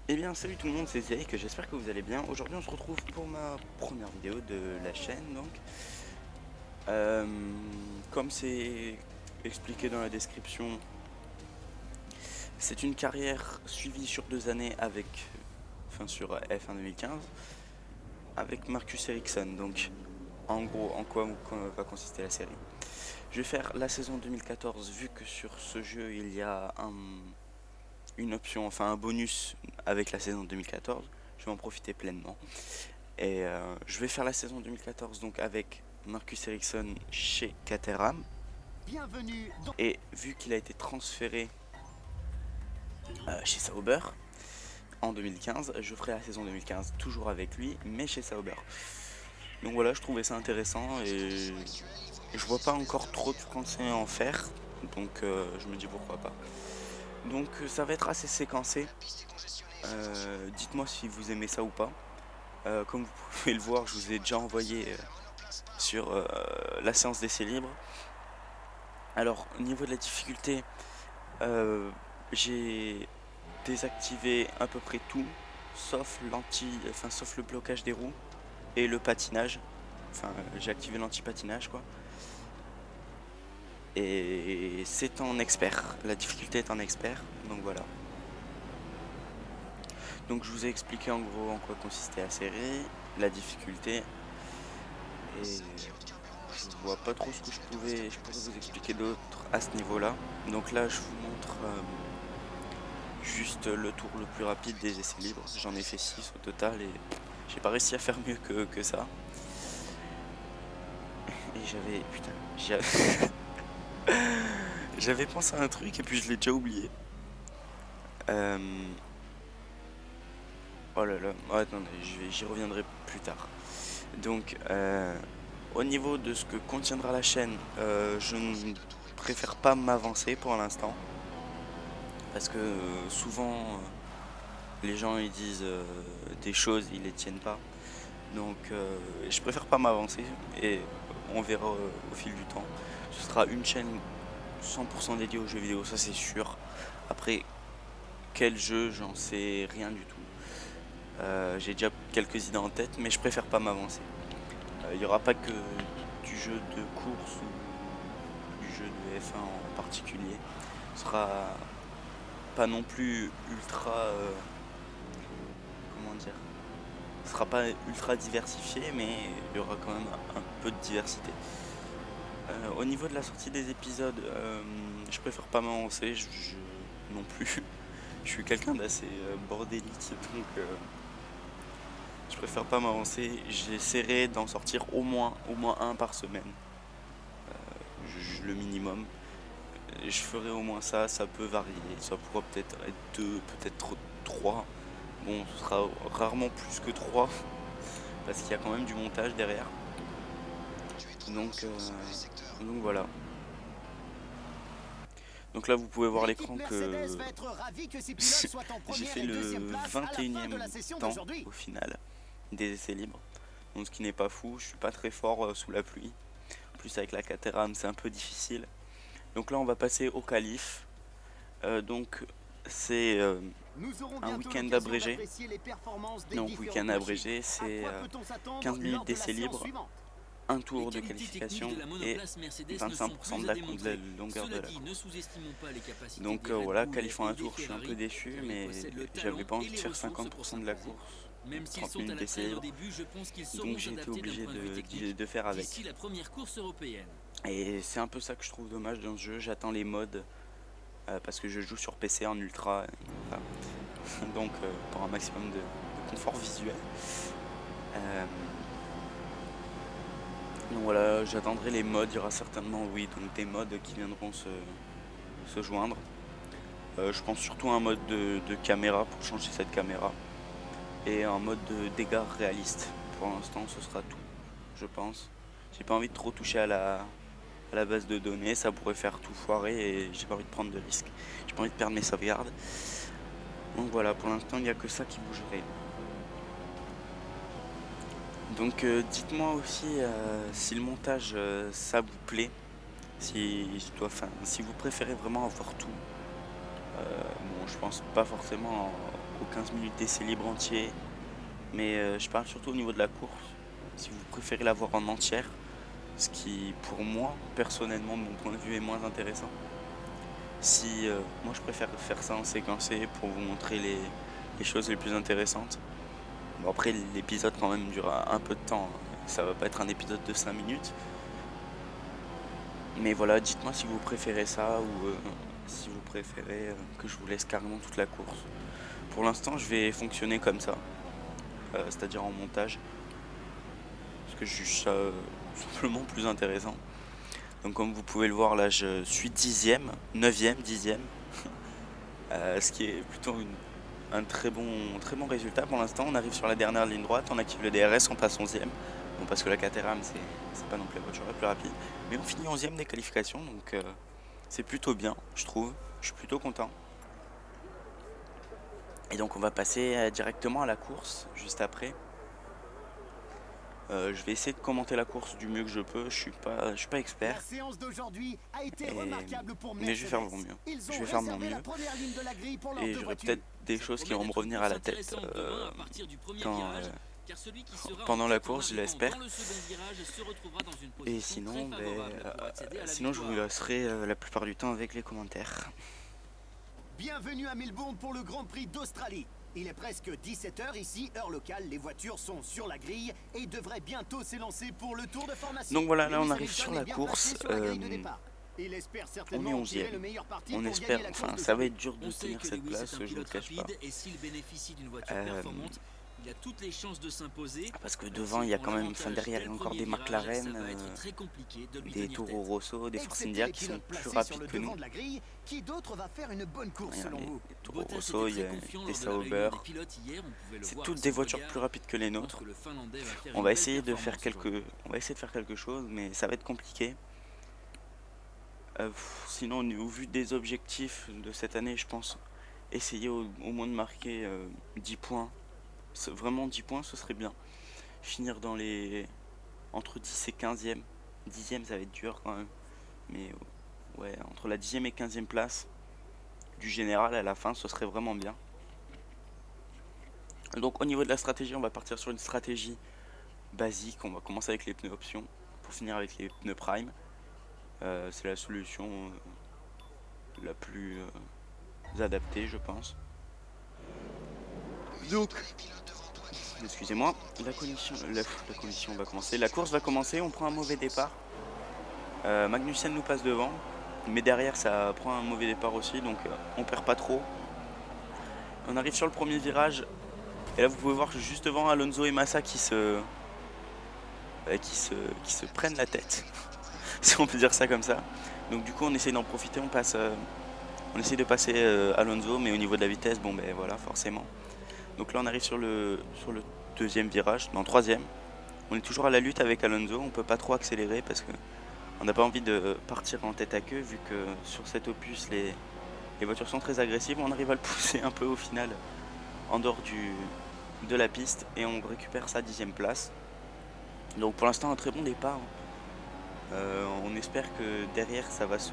Eh bien salut tout le monde, c'est Zérik, j'espère que vous allez bien. Aujourd'hui on se retrouve pour ma première vidéo de la chaîne donc. Euh, Comme c'est expliqué dans la description, c'est une carrière suivie sur 2 années avec, enfin sur F1 2015, avec Marcus Ericsson. Donc en gros en quoi va consister la série. Je vais faire la saison 2014 vu que sur ce jeu il y a une option, enfin un bonus avec la saison 2014. Je vais en profiter pleinement. Et je vais faire la saison 2014 donc avec Marcus Ericsson chez Caterham. Bienvenue dans... Et vu qu'il a été transféré chez Sauber en 2015, je ferai la saison 2015 toujours avec lui, mais chez Sauber. Donc voilà, je trouvais ça intéressant et je vois pas encore trop de Français en faire. Donc je me dis pourquoi pas. Donc ça va être assez séquencé. Dites-moi si vous aimez ça ou pas. Comme vous pouvez le voir, je vous ai déjà envoyé sur la séance d'essai libre. Alors, au niveau de la difficulté, j'ai désactivé à peu près tout, sauf le blocage des roues et le patinage. Enfin, j'ai activé l'anti-patinage, quoi. Et c'est en expert. La difficulté est en expert, donc voilà. Donc je vous ai expliqué en gros en quoi consistait la série, la difficulté, et je vois pas trop ce que je pourrais vous expliquer d'autre à ce niveau-là. Donc là, je vous montre juste le tour le plus rapide des essais libres. J'en ai fait 6 au total et j'ai pas réussi à faire mieux que ça. Et j'avais... Putain, j'avais pensé à un truc et puis je l'ai déjà oublié. Euh... Oh là là, oh, attendez, j'y reviendrai plus tard. Donc, au niveau de ce que contiendra la chaîne, je ne préfère pas m'avancer pour l'instant. Parce que souvent, les gens ils disent des choses, ils les tiennent pas. Donc je préfère pas m'avancer et on verra au fil du temps. Ce sera une chaîne 100% dédiée aux jeux vidéo, ça c'est sûr. Après, quel jeu, j'en sais rien du tout. J'ai déjà quelques idées en tête, mais je préfère pas m'avancer. Il n'y aura pas que du jeu de course ou du jeu de F1 en particulier. Ce sera pas non plus ultra... comment dire, ce sera pas ultra diversifié, mais il y aura quand même un peu de diversité. Au niveau de la sortie des épisodes, je préfère pas m'avancer, non plus. Je suis quelqu'un d'assez bordélique, donc je préfère pas m'avancer. J'essaierai d'en sortir au moins un par semaine, le minimum. Je ferai au moins ça, ça peut varier, ça pourra peut-être être deux, peut-être trois. Bon, ce sera rarement plus que trois, parce qu'il y a quand même du montage derrière. Donc, donc voilà. Donc là, vous pouvez voir L'équipe l'écran que Mercedes va être ravie que ses pilotes soient en j'ai première fait et deuxième le place à la fin de 21e la session temps d'aujourd'hui. au final des essais libres. Donc ce qui n'est pas fou, je suis pas très fort sous la pluie. En plus avec la Caterham, c'est un peu difficile. Donc là, on va passer au qualif. Donc c'est Nous aurons un bientôt week-end l'occasion abrégé. d'apprécier les performances des Donc différentes week-end machines. abrégé, À c'est quoi peut-on s'attendre 15 minutes lors de la d'essais séance libres, suivante? un Les tour de qualités techniques qualification de la et monoplace Mercedes ne sont 25% plus de à la démontrer. longueur de Cela la dit, ne course. sous-estimons pas les capacités Donc des Red voilà, Bull qualifiant et un des tour, je suis un peu Ferrari, déçu, car ils mais possèdent le j'avais talent pas envie et de les faire ressources pour 50% de la s'imposer. course, Même s'ils 30 sont à minutes la d'essai traîne au libre. début, je pense qu'ils Donc sauront j'ai été s'adapter d'un obligé point de vue technique de faire avec. d'ici la première course européenne. Et c'est un peu ça que je trouve dommage dans ce jeu. J'attends les mods parce que je joue sur PC en ultra. Voilà. Donc pour un maximum de confort visuel. Euh, donc voilà, j'attendrai les mods. Il y aura certainement, oui, donc des mods qui viendront se joindre. Je pense surtout à un mode de caméra pour changer cette caméra. Et un mode de dégâts réaliste. Pour l'instant, ce sera tout, je pense. J'ai pas envie de trop toucher à la base de données, ça pourrait faire tout foirer et j'ai pas envie de prendre de risques. J'ai pas envie de perdre mes sauvegardes. Donc voilà, pour l'instant, il n'y a que ça qui bougerait. Donc dites-moi aussi si le montage ça vous plaît, si vous préférez vraiment avoir tout. Bon, je pense pas forcément aux 15 minutes d'essai libre entier. Mais je parle surtout au niveau de la course. Si vous préférez la voir en entière, ce qui pour moi, personnellement, de mon point de vue, est moins intéressant. Si moi je préfère faire ça en séquencé pour vous montrer les choses les plus intéressantes. Bon, après l'épisode quand même durera un peu de temps, hein. Ça va pas être un épisode de 5 minutes. Mais voilà, dites-moi si vous préférez ça ou si vous préférez que je vous laisse carrément toute la course. Pour l'instant je vais fonctionner comme ça, c'est-à-dire en montage. Parce que je juge ça simplement plus intéressant. Donc comme vous pouvez le voir là, je suis 10e, 9e, 10e. Ce qui est plutôt un très bon résultat pour l'instant. On arrive sur la dernière ligne droite, on active le DRS, on passe 11e. Bon, parce que la Caterham c'est pas non plus la voiture la plus rapide. Mais on finit 11e des qualifications, donc c'est plutôt bien, je trouve. Je suis plutôt content. Et donc on va passer directement à la course juste après. Je vais essayer de commenter la course du mieux que je peux. Je suis pas expert. La séance d'aujourd'hui a été remarquable pour Mais je vais faire de mon Mercedes. mieux. Ils Je ont vais faire de mon réservé la mieux. première ligne de la grille pour leurs Et deux j'aurai voitures. peut-être des choses qui vont me revenir à la tête quand, pendant la course, je l'espère. Et sinon, sinon je vous laisserai la plupart du temps avec les commentaires. Bienvenue à Melbourne pour le Grand Prix d'Australie. Il est presque 17h ici, heure locale. Les voitures sont sur la grille et devraient bientôt s'élancer pour le tour de formation. Donc voilà, là on Lewis arrive sur Hamilton est la bien course. placé sur la grille de départ. Il espère On certainement est en tirer 11e. le meilleur parti On pour espère, gagner la enfin course ça va d'aujourd'hui. être dur de On sait tenir que cette Lewis place, est un je vous le pilote cache pas. rapide et s'il bénéficie d'une voiture Euh, performante, il a toutes les chances de s'imposer. Parce que devant il y a quand même, enfin derrière il y a encore des McLaren, Ça va être très compliqué de lui des tenir Toro tête. Rosso, des Force Excepté India les qui sont pilotes plus placés sur rapides le que nous. devant de la grille, qui d'autre va faire une bonne course selon Les vous? Toro Bottas Rosso, était il y très a confiant des lors de la réunion Sauber. des pilotes hier, on pouvait le C'est voir toutes à des son voitures regard. plus rapides que les Je pense nôtres. que le Finlandais va faire On une va belle essayer de faire performance aujourd'hui. on va essayer de faire quelque chose, mais ça va être compliqué. Sinon, au vu des objectifs de cette année, je pense essayer au moins de marquer 10 points. Vraiment 10 points, ce serait bien. Finir dans les entre 10 et 15e. 10e, ça va être dur quand même. Mais ouais, entre la 10e et 15e place du général à la fin, ce serait vraiment bien. Donc au niveau de la stratégie, on va partir sur une stratégie basique. On va commencer avec les pneus options pour finir avec les pneus prime. C'est la solution la plus adaptée, je pense. Donc, excusez-moi, la condition va commencer. La course va commencer, on prend un mauvais départ. Magnussen nous passe devant, mais derrière ça prend un mauvais départ aussi, donc on perd pas trop. On arrive sur le premier virage, et là vous pouvez voir juste devant Alonso et Massa qui se prennent la tête, si on peut dire ça comme ça. Donc du coup on essaye d'en profiter, on essaye de passer Alonso, mais au niveau de la vitesse, bon ben voilà, forcément. Donc là on arrive sur le deuxième virage, non troisième. On est toujours à la lutte avec Alonso, on peut pas trop accélérer parce que on n'a pas envie de partir en tête à queue, vu que sur cet opus les voitures sont très agressives. On arrive à le pousser un peu au final en dehors de la piste et on récupère sa 10e place. Donc pour l'instant un très bon départ. On espère que derrière ça va se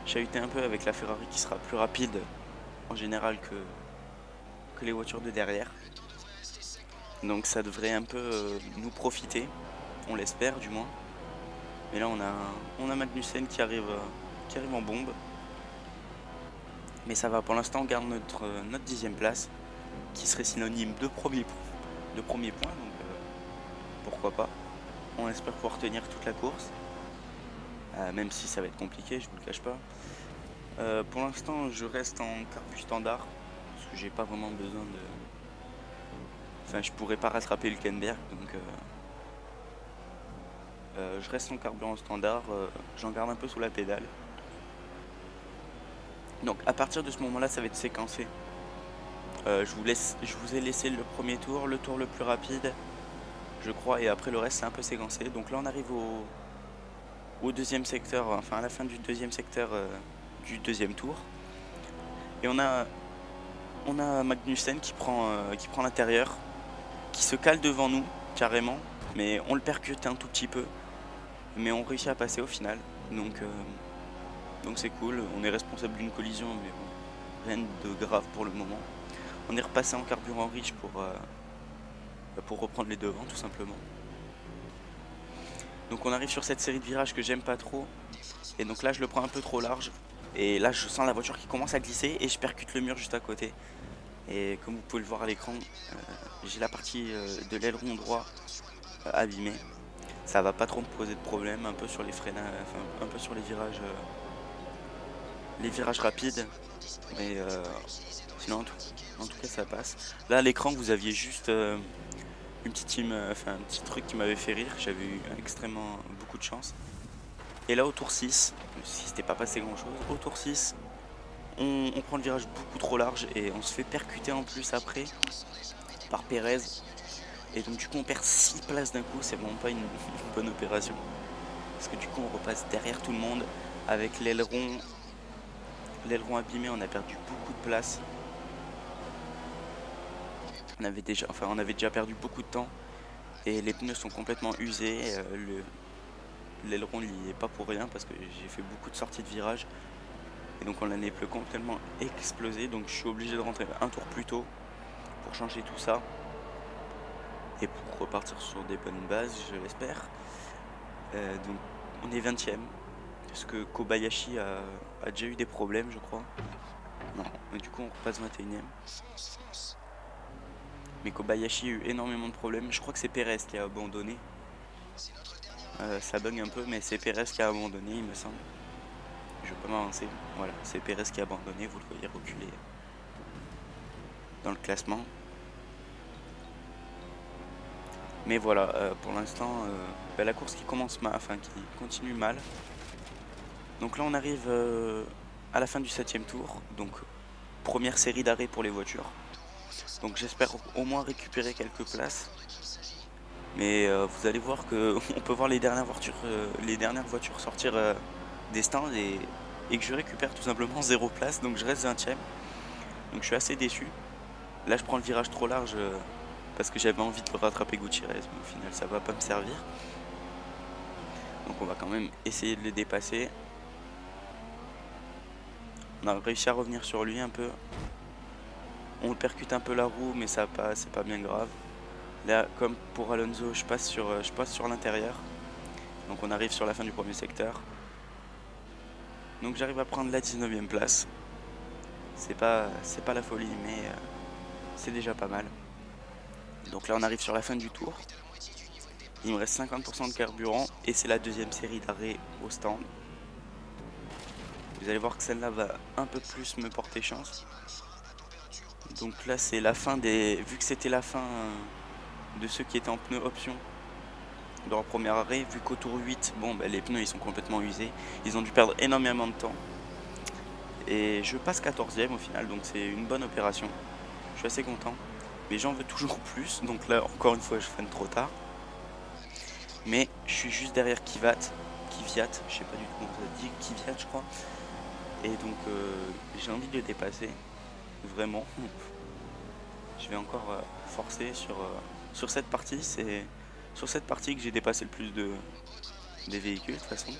chahuter un peu avec la Ferrari qui sera plus rapide en général que les voitures de derrière. Donc ça devrait un peu nous profiter, on l'espère du moins. Mais là on a Magnussen qui arrive en bombe. Mais ça va, pour l'instant on garde notre 10e place, qui serait synonyme de premier point, donc pourquoi pas. On espère pouvoir tenir toute la course, même si ça va être compliqué, je vous le cache pas. Pour l'instant je reste en carbu standard, parce que j'ai pas vraiment besoin de... Enfin je pourrais pas rattraper le Hülkenberg, donc je reste en carburant standard, j'en garde un peu sous la pédale. Donc à partir de ce moment là ça va être séquencé. Je vous ai laissé le premier tour, le tour le plus rapide je crois, et après le reste c'est un peu séquencé. Donc là on arrive au deuxième secteur, enfin à la fin du deuxième secteur du deuxième tour. Et on a Magnussen qui prend l'intérieur, qui se cale devant nous carrément, mais on le percute un tout petit peu, mais on réussit à passer au final. Donc c'est cool, on est responsable d'une collision, mais bon, rien de grave pour le moment. On est repassé en carburant riche pour reprendre les devants tout simplement. Donc on arrive sur cette série de virages que j'aime pas trop. Et donc là je le prends un peu trop large. Et là je sens la voiture qui commence à glisser et je percute le mur juste à côté. Et comme vous pouvez le voir à l'écran, j'ai la partie de l'aileron droit abîmée. Ça va pas trop me poser de problème, un peu sur les freinages, enfin un peu sur les virages rapides. Mais sinon en tout cas ça passe. Là à l'écran vous aviez juste une petite un petit truc qui m'avait fait rire. J'avais eu extrêmement beaucoup de chance. Et là au tour 6, si c'était pas passé grand chose, au tour 6 on prend le virage beaucoup trop large et on se fait percuter en plus après par Pérez. Et donc du coup on perd 6 places d'un coup, c'est vraiment pas une bonne opération. Parce que du coup on repasse derrière tout le monde avec l'aileron abîmé, on a perdu beaucoup de place. On avait déjà perdu beaucoup de temps et les pneus sont complètement usés. L'aileron n'y est pas pour rien parce que j'ai fait beaucoup de sorties de virage. Et donc on a les pneus complètement explosé, donc je suis obligé de rentrer un tour plus tôt pour changer tout ça. Et pour repartir sur des bonnes bases, je l'espère. Donc on est 20ème, parce que Kobayashi a déjà eu des problèmes je crois. Non, mais du coup on repasse 21ème. Mais Kobayashi a eu énormément de problèmes, je crois que c'est Pérez qui a abandonné. Ça bug un peu, mais c'est Pérez qui a abandonné il me semble. Je vais pas m'avancer, voilà, c'est Pérez qui a abandonné, vous le voyez reculer dans le classement. Mais voilà, pour l'instant, la course qui commence mal, enfin qui continue mal. Donc là on arrive à la fin du 7ème tour, donc première série d'arrêts pour les voitures. Donc j'espère au moins récupérer quelques places. Mais vous allez voir que on peut voir les dernières voitures sortir des stands et que je récupère tout simplement 0 place, donc je reste 20ème. Donc je suis assez déçu. Là je prends le virage trop large parce que j'avais envie de rattraper Gutiérrez, mais au final ça va pas me servir. Donc on va quand même essayer de le dépasser. On a réussi à revenir sur lui un peu. On le percute un peu la roue, mais ça passe, c'est pas bien grave. Là, comme pour Alonso, je passe sur l'intérieur. Donc on arrive sur la fin du premier secteur. Donc j'arrive à prendre la 19ème place. C'est pas la folie, mais c'est déjà pas mal. Donc là on arrive sur la fin du tour. Il me reste 50% de carburant et c'est la deuxième série d'arrêt au stand. Vous allez voir que celle-là va un peu plus me porter chance. Donc là c'est la fin vu que c'était la fin de ceux qui étaient en pneus option dans leur premier arrêt, vu qu'au tour 8, les pneus ils sont complètement usés. Ils ont dû perdre énormément de temps. Et je passe 14ème au final, donc c'est une bonne opération. Je suis assez content. Mais j'en veux toujours plus, donc là encore une fois je freine trop tard. Mais je suis juste derrière Kvyat, je sais pas du tout comment ça dit, Kvyat je crois. Et donc j'ai envie de le dépasser, vraiment. Je vais encore forcer sur cette partie, c'est sur cette partie que j'ai dépassé le plus des véhicules de toute façon.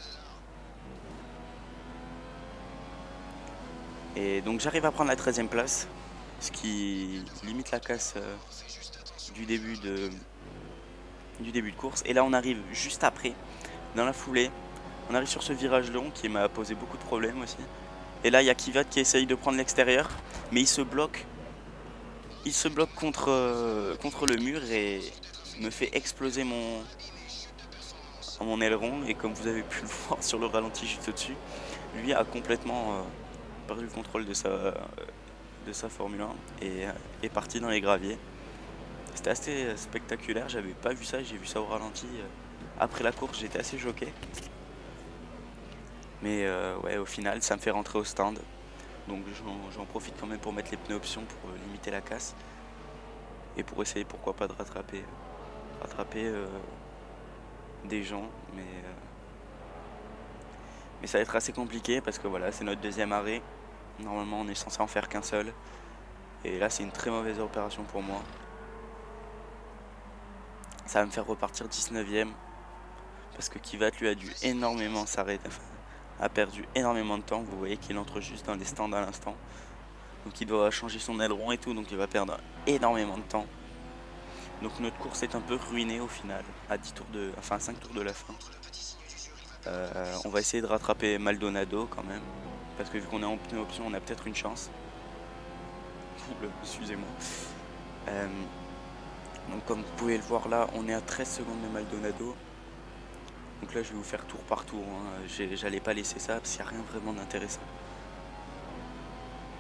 Et donc j'arrive à prendre la 13ème place, ce qui limite la casse du début de course. Et là on arrive juste après, dans la foulée, on arrive sur ce virage long qui m'a posé beaucoup de problèmes aussi. Et là il y a Kvyat qui essaye de prendre l'extérieur, mais il se bloque contre le mur et me fait exploser mon aileron. Et comme vous avez pu le voir sur le ralenti juste au-dessus, lui a complètement perdu le contrôle de sa Formule 1 et est parti dans les graviers. C'était assez spectaculaire, j'avais pas vu ça, j'ai vu ça au ralenti. Après la course, j'étais assez choqué. Mais ouais, au final, ça me fait rentrer au stand. Donc j'en profite quand même pour mettre les pneus options pour limiter la casse. Et pour essayer, pourquoi pas, de rattraper des gens. Mais ça va être assez compliqué parce que voilà, c'est notre deuxième arrêt. Normalement, on est censé en faire qu'un seul. Et là, c'est une très mauvaise opération pour moi. Ça va me faire repartir 19ème. Parce que Kvyat lui a dû énormément s'arrêter. A perdu énormément de temps. Vous voyez qu'il entre juste dans les stands à l'instant. Donc il doit changer son aileron et tout, donc il va perdre énormément de temps. Donc notre course est un peu ruinée au final, à 10 tours de, enfin 5 tours de la fin. On va essayer de rattraper Maldonado quand même, parce que vu qu'on est en pneu option, on a peut-être une chance. Excusez-moi. Donc comme vous pouvez le voir là, on est à 13 secondes de Maldonado. Donc là je vais vous faire tour par tour, hein. J'allais pas laisser ça parce qu'il n'y a rien vraiment d'intéressant.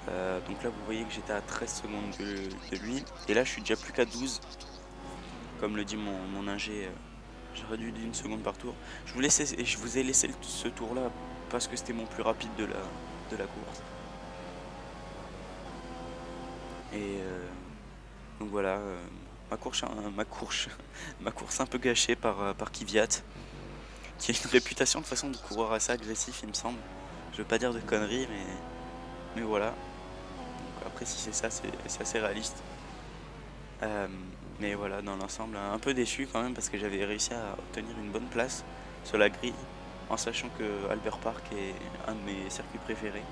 Donc là vous voyez que j'étais à 13 secondes de lui. Et là je suis déjà plus qu'à 12. Comme le dit mon ingé, j'ai réduit d'une seconde par tour. Je vous ai laissé ce tour là parce que c'était mon plus rapide de la course. Et donc voilà, ma course un peu gâchée par Kvyat, qui a une réputation de façon de coureur assez agressif il me semble. Je veux pas dire de conneries mais voilà. Donc après si c'est ça c'est assez réaliste. Mais voilà, dans l'ensemble un peu déçu quand même parce que j'avais réussi à obtenir une bonne place sur la grille en sachant que Albert Park est un de mes circuits préférés.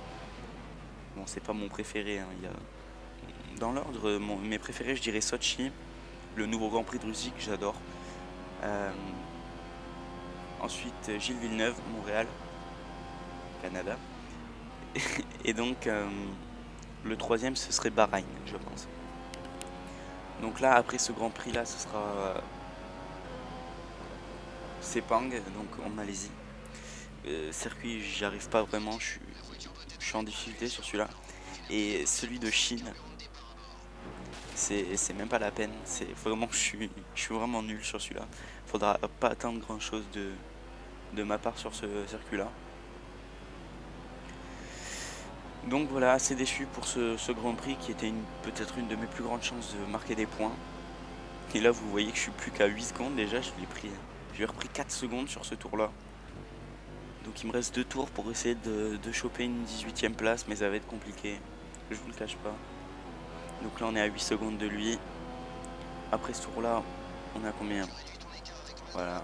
Bon c'est pas mon préféré, hein. Dans l'ordre, mes préférés je dirais Sochi, le nouveau Grand Prix de Russie que j'adore. Ensuite Gilles Villeneuve, Montréal, Canada. Et donc le troisième ce serait Bahreïn je pense. Donc là après ce Grand Prix là ce sera Sepang, donc en Malaisie. Circuit j'y arrive pas vraiment, je suis en difficulté sur celui-là. Et celui de Chine, c'est même pas la peine, c'est vraiment je suis vraiment nul sur celui-là. Faudra pas attendre grand chose de ma part sur ce circuit là. Donc voilà, assez déçu pour ce Grand Prix qui était peut-être une de mes plus grandes chances de marquer des points. Et là vous voyez que je suis plus qu'à 8 secondes déjà, j'ai repris 4 secondes sur ce tour là. Donc il me reste 2 tours pour essayer de choper une 18ème place, mais ça va être compliqué, je vous le cache pas. Donc là on est à 8 secondes de lui. Après ce tour là, on a combien? Voilà.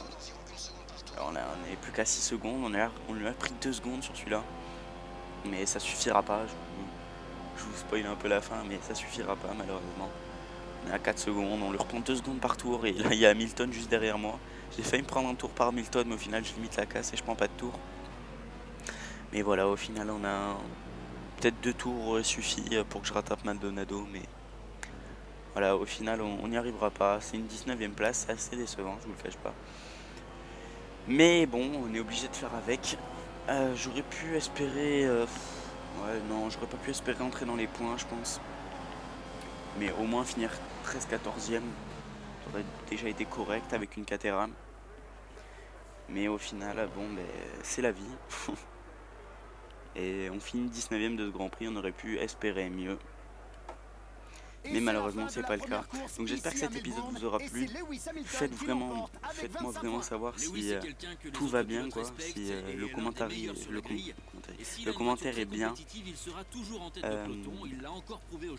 Alors on est plus qu'à 6 secondes, on lui a pris 2 secondes sur celui-là. Mais ça suffira pas, je vous spoil un peu la fin, mais ça suffira pas malheureusement. On est à 4 secondes, on lui reprend 2 secondes par tour et là il y a Hamilton juste derrière moi. J'ai failli me prendre un tour par Hamilton mais au final je limite la casse et je prends pas de tour. Mais voilà, au final on a peut-être 2 tours suffit pour que je rattrape Maldonado, mais voilà, au final on n'y arrivera pas. C'est une 19ème place, c'est assez décevant, je vous le cache pas. Mais bon, on est obligé de faire avec. J'aurais pu espérer... ouais, non, j'aurais pas pu espérer entrer dans les points, je pense. Mais au moins finir 13-14ème, ça aurait déjà été correct avec une Caterham. Mais au final, bon, ben, c'est la vie. Et on finit 19ème de ce Grand Prix, on aurait pu espérer mieux. Mais malheureusement c'est pas le cas. Donc j'espère que cet épisode vous aura plu. Faites-moi vraiment savoir si tout va bien, quoi, si le commentaire est bien,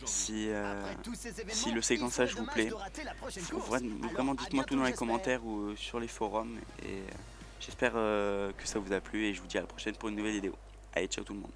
si le séquençage vous plaît. Vraiment dites-moi tout dans les commentaires ou sur les forums. Et j'espère que ça vous a plu et je vous dis à la prochaine pour une nouvelle vidéo. Allez, ciao tout le monde.